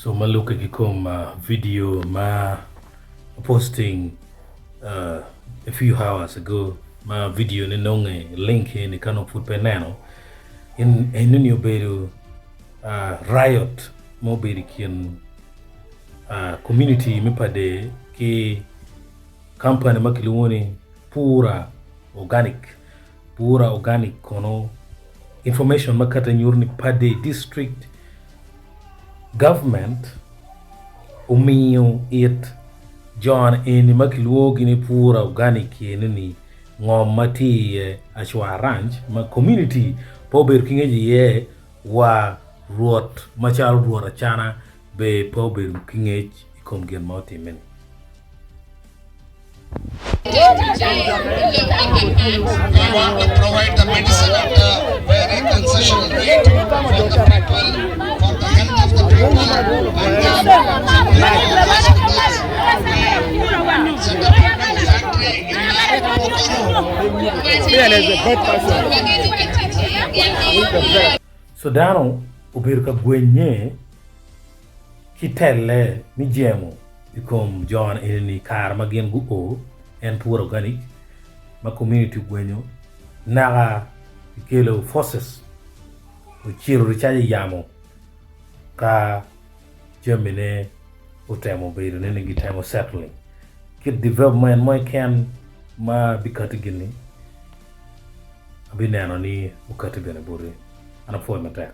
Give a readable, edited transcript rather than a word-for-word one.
So maluka kikom video ma posting a few hours ago ma video ni nonge link ni kano put penano in new beru riot mo beri kian community mipade ki company makiluoni Pura organic kono information makata nyurni pade district government umiyo it John in makiluogi ni Pura organic ni ngom mati Achwa ranch ma community pober kingeji ye wa ruot machal ruora chana be pober kingeji ikom gen mauti men. We want to provide the medicine at a very concessional rate for the people, for the health of the people, and set up a factory in So dano ubirka gwenye kitelle ni jemo ikom John ni kar magen guo en Pura organic ma community gwenyo naga ikelo forces uchiro richaje yamo ka jemine utemo beiro nene gitemo settling kid development mo can ma bikati gini abinano ni ukati gane buri ana foi mata